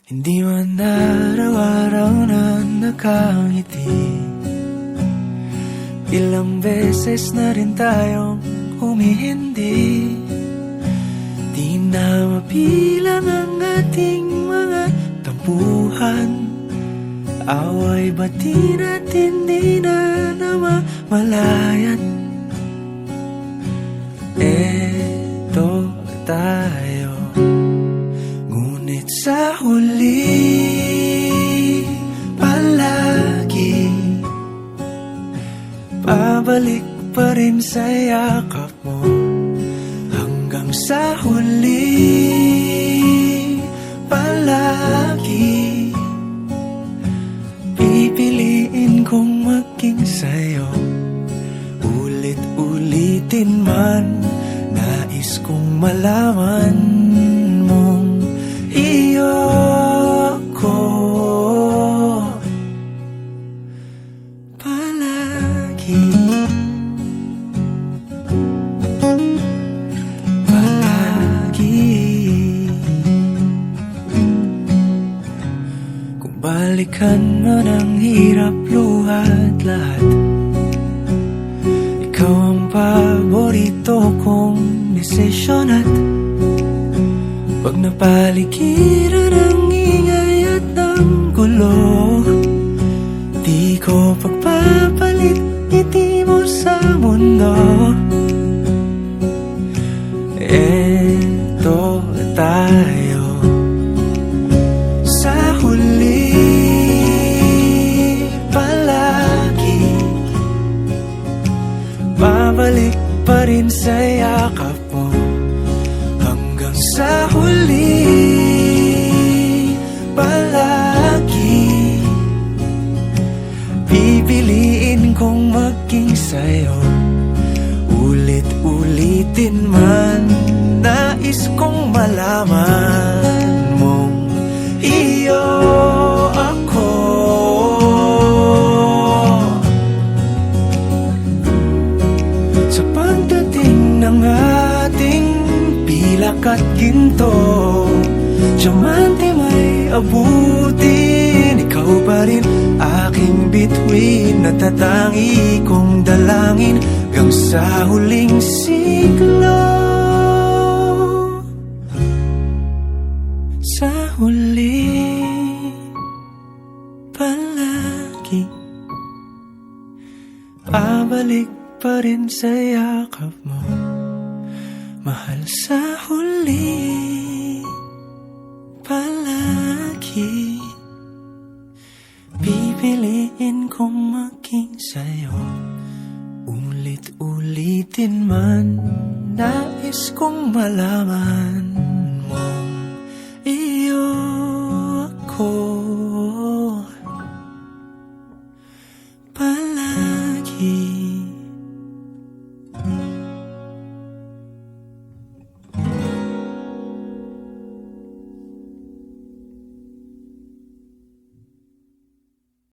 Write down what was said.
Hindi man araw-araw na nakangiti, ilang beses na rin tayong humihindi. Di na mabilang ang ating mga tampuhan, away bati natin di na namamalayan. Eto tayo, ngunit sa huli palagi pabalik pa rin sa yakap mo. Hanggang sa huli palagi pipiliin kong maging sa'yo. Ulit-ulitin man, nais kong malaman mong iyo ko palagi. Kung balikan man ang hirap, luhat lahat, ikaw ang paborito kong desisyon. At pag napaligiran ang ingay at ng gulo, di ko pagpapalit ngiti mo sa mundo. Eto tayo, sa huli palagi babalik pa rin sa yakap mo. Hanggang sa huli palagi pipiliin kong maging sa'yo. Ulit-ulitin man, nais kong malaman mong iyo ako. Sa pagdating ng ating pilak at ginto, diamante may abutin, ikaw pa rin aking bituin. Natatangi kong dalangin hanggang sa huling siglo. Sa huli palagi pabalik pa rin sa yakap mo, mahal. Sa huli palagi pipiliin kong maging sa'yo. Ulit-ulitin man, nais kong malaman